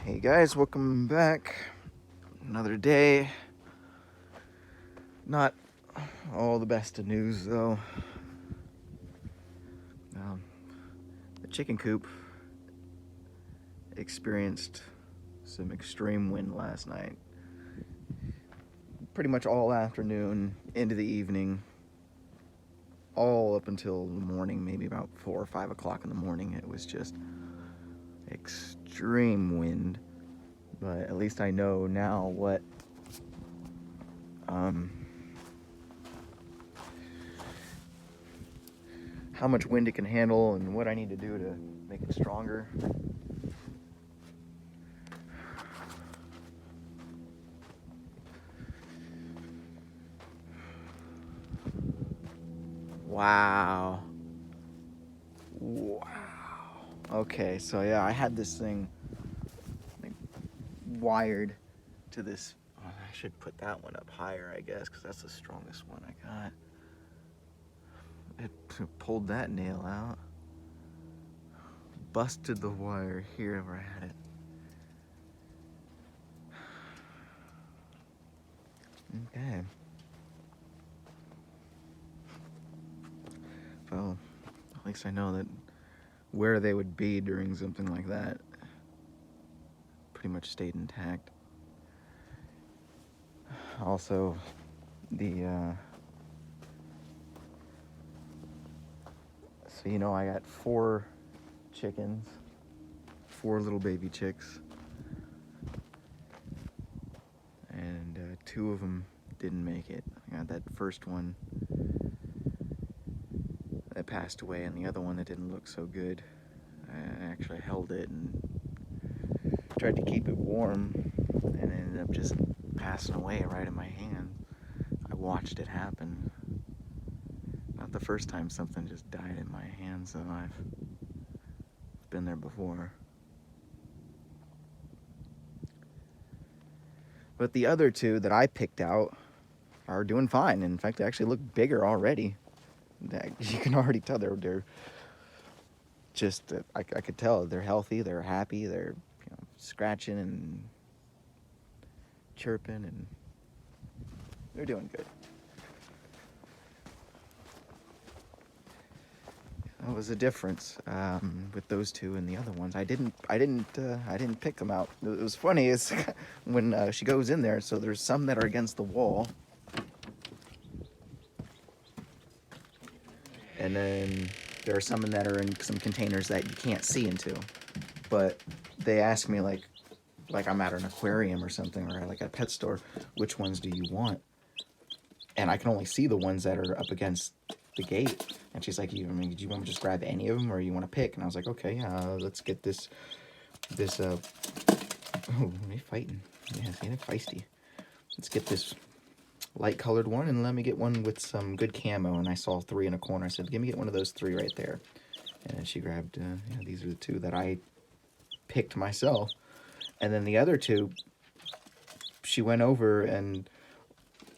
Hey guys, welcome back. Another day. Not all the best of news though. Um, the chicken coop experienced some extreme wind last night. Pretty much all afternoon into the evening, all up until the morning, maybe about 4 or 5 o'clock in the morning. It was just extreme wind. But at least I know now what how much wind it can handle and what I need to do to make it stronger. Wow. Okay, so yeah, I had this thing like, wired to this. Oh, I should put that one up higher, I guess, because that's the strongest one I got. It pulled that nail out. Busted the wire here where I had it. Okay. Well, at least I know that where they would be during something like that pretty much stayed intact. Also, so I got 4 chickens, 4 little baby chicks, and 2 of them didn't make it. I got that first one that passed away, and the other one that didn't look so good. I actually held it and tried to keep it warm, and it ended up just passing away right in my hand. I watched it happen. Not the first time something just died in my hands, though. I've been there before. But the other 2 that I picked out are doing fine. In fact, they actually look bigger already. You can already tell they're just, I could tell they're healthy, they're happy, they're scratching and chirping, and they're doing good. That was a difference with those 2 and the other ones. I didn't pick them out. It was funny is when she goes in there. So there's some that are against the wall, and then there are some that are in some containers that you can't see into. But they ask me like I'm at an aquarium or something, or like a pet store, which ones do you want? And I can only see the ones that are up against the gate. And she's like, do you want me to just grab any of them, or you want to pick? And I was like, okay, yeah, let's get this, oh, are they fighting? Yeah, they're feisty. Let's get this light colored one, and let me get one with some good camo. And I saw 3 in a corner. I said, get one of those 3 right there. And then she grabbed, these are the 2 that I picked myself. And then the other 2, she went over and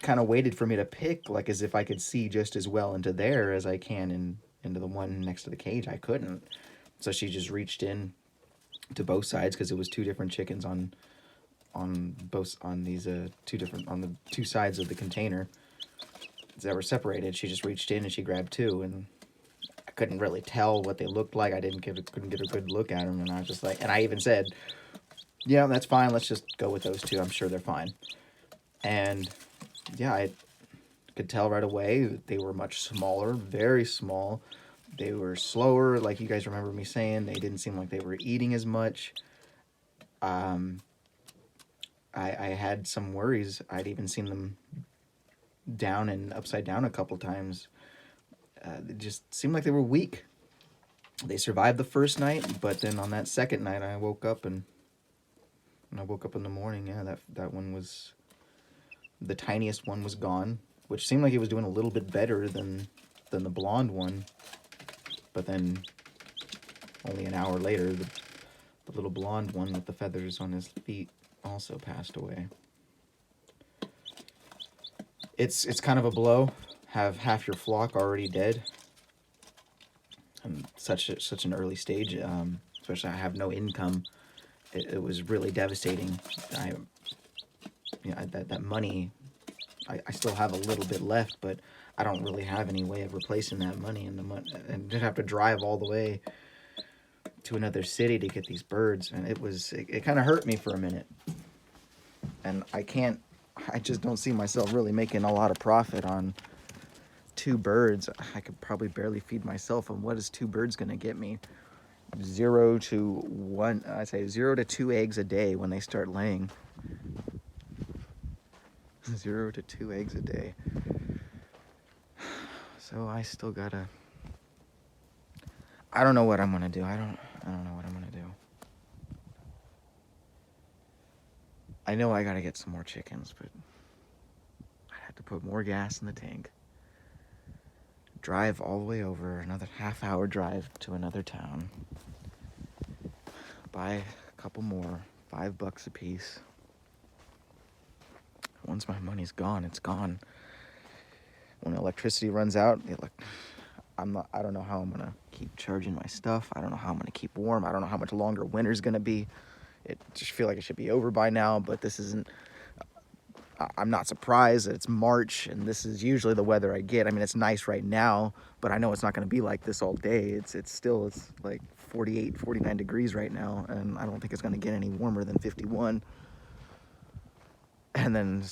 kind of waited for me to pick, like as if I could see just as well into there as I can into the one next to the cage. I couldn't. So she just reached in to both sides, because it was 2 different chickens on these 2 different, on the 2 sides of the container that were separated. She just reached in and she grabbed 2, and I couldn't really tell what they looked like. I couldn't get a good look at them, and I was just like, and I even said, yeah, that's fine, let's just go with those 2. I'm sure they're fine. And yeah, I could tell right away that they were much smaller, very small. They were slower, like you guys remember me saying. They didn't seem like they were eating as much. I had some worries. I'd even seen them down and upside down a couple times. It just seemed like they were weak. They survived the first night, but then on that second night, I woke up, and when I woke up in the morning, yeah, that one was, the tiniest one was gone, which seemed like it was doing a little bit better than the blonde one. But then only an hour later, the little blonde one with the feathers on his feet also passed away. It's kind of a blow. Have half your flock already dead. And such an early stage, especially I have no income it was really devastating. That money, I still have a little bit left, but I don't really have any way of replacing that money, and to have to drive all the way to another city to get these birds, and it kind of hurt me for a minute. And I just don't see myself really making a lot of profit on 2 birds. I could probably barely feed myself, and what is 2 birds going to get me? 0 to 1, I say 0 to 2 eggs a day when they start laying. 0 to 2 eggs a day. So I still gotta, I don't know what I'm gonna do. I don't know what I'm gonna do. I know I gotta get some more chickens, but I have to put more gas in the tank. Drive all the way over, another half-hour drive to another town. Buy a couple more, $5 a piece. Once my money's gone, it's gone. When electricity runs out, I don't know how I'm gonna keep charging my stuff. I don't know how I'm gonna keep warm. I don't know how much longer winter's gonna be. It just feel like it should be over by now, but this isn't. I'm not surprised that it's March and this is usually the weather I get. I mean, it's nice right now, but I know it's not going to be like this all day. It's like 48, 49 degrees right now, and I don't think it's going to get any warmer than 51. And then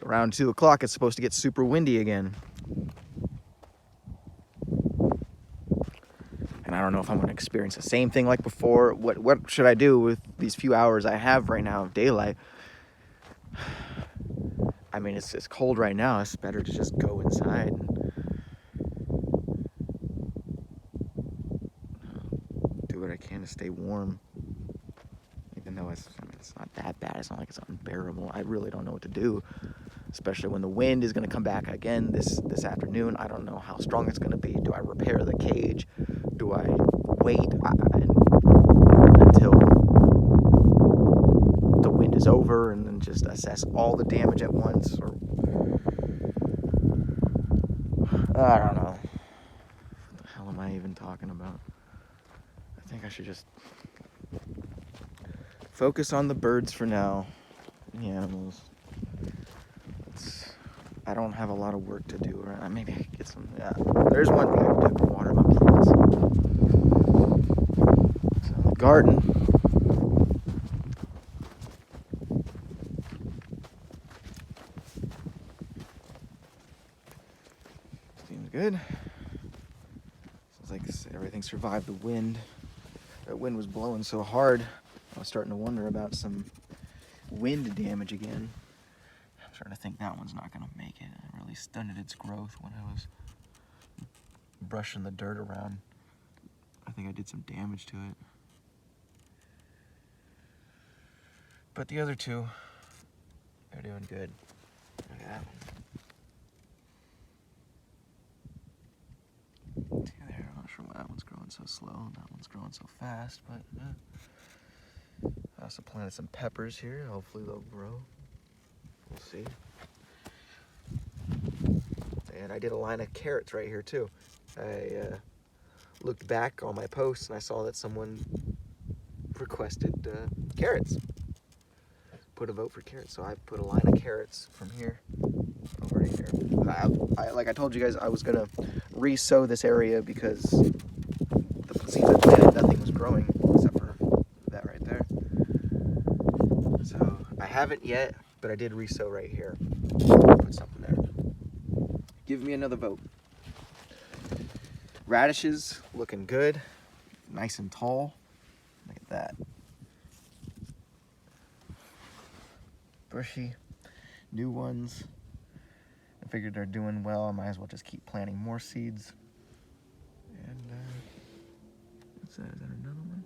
around 2 o'clock, it's supposed to get super windy again. And I don't know if I'm going to experience the same thing like before. What should I do with these few hours I have right now of daylight? I mean, it's cold right now. It's better to just go inside and do what I can to stay warm. Even though it's not that bad. It's not like it's unbearable. I really don't know what to do, especially when the wind is going to come back again this afternoon. I don't know how strong it's going to be. Do I repair the cage? Do I wait until the wind is over and then just assess all the damage at once? Or I don't know. What the hell am I even talking about? I think I should just focus on the birds for now. The animals. I don't have a lot of work to do. Or maybe I could get some. Yeah, there's one thing I can do: water my plants. So the garden. Seems good. Seems like everything survived the wind. That wind was blowing so hard, I was starting to wonder about some wind damage again. I'm starting to think that one's not going to make it. It really stunted its growth when I was brushing the dirt around. I think I did some damage to it. But the other 2, they're doing good. Look at that one. There, I'm not sure why that one's growing so slow and that one's growing so fast, but I also planted some peppers here. Hopefully they'll grow. We'll see. And I did a line of carrots right here too. I looked back on my posts and I saw that someone requested carrots. Put a vote for carrots, so I put a line of carrots from here over here. Like I told you guys, I was gonna re-sow this area because the seeds I planted, nothing was growing except for that right there. So I haven't yet, but I did re-sow right here. Put something there. Give me another vote. Radishes looking good, nice and tall. Look at that. Bushy, new ones. I figured they're doing well. I might as well just keep planting more seeds. And what's that? Is that another one?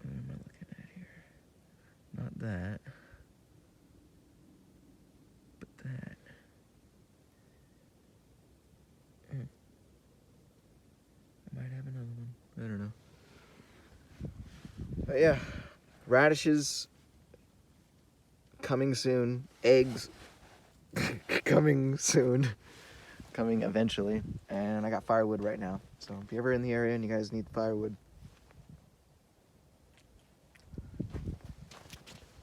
What am I looking at here? Not that, but that. I might have another one. I don't know. But yeah, radishes coming soon. Eggs coming soon. coming eventually, and I got firewood right now. So if you're ever in the area and you guys need firewood,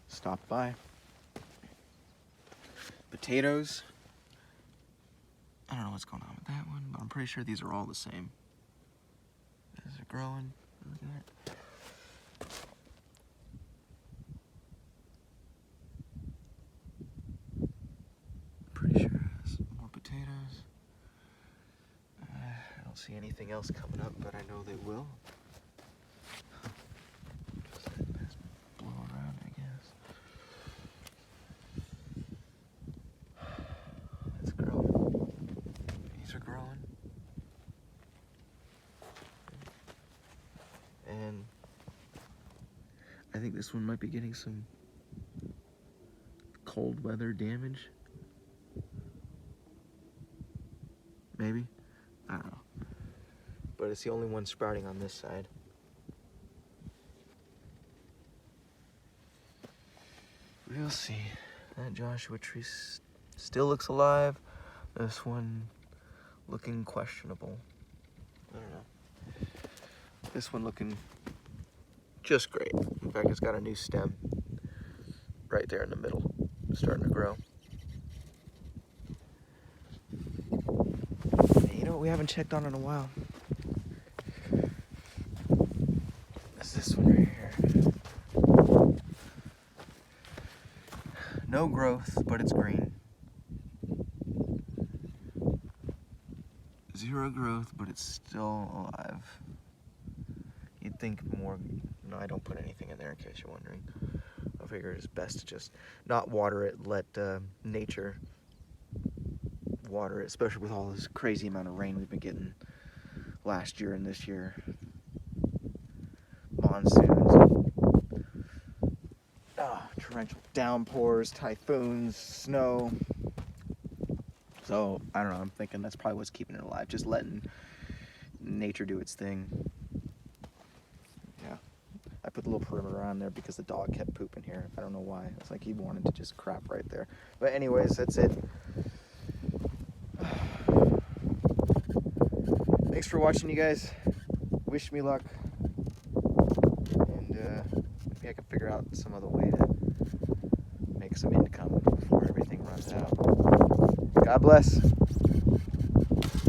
stop by. Potatoes. I don't know what's going on with that one, but I'm pretty sure these are all the same. These are growing. Look at that. Pretty sure it's more potatoes. I don't see anything else coming up, but I know they will. Just let this blow around, I guess. It's growing. These are growing. And I think this one might be getting some cold weather damage. Maybe? I don't know. But it's the only one sprouting on this side. We'll see. That Joshua tree still looks alive. This one looking questionable. I don't know. This one looking just great. In fact, it's got a new stem right there in the middle, starting to grow. You know what we haven't checked on in a while? Is this one right here. No growth, but it's green. Zero growth, but it's still alive. You'd think more. No, I don't put anything in there in case you're wondering. I figure it's best to just not water it, let nature water it, especially with all this crazy amount of rain we've been getting last year and this year. Monsoons, torrential downpours, typhoons, snow. So, I don't know, I'm thinking that's probably what's keeping it alive, just letting nature do its thing. Yeah, I put the little perimeter on there because the dog kept pooping here. I don't know why. It's like he wanted to just crap right there. But anyways, that's it. Thanks for watching, you guys. Wish me luck. And maybe I can figure out some other way to make some income before everything runs out. God bless.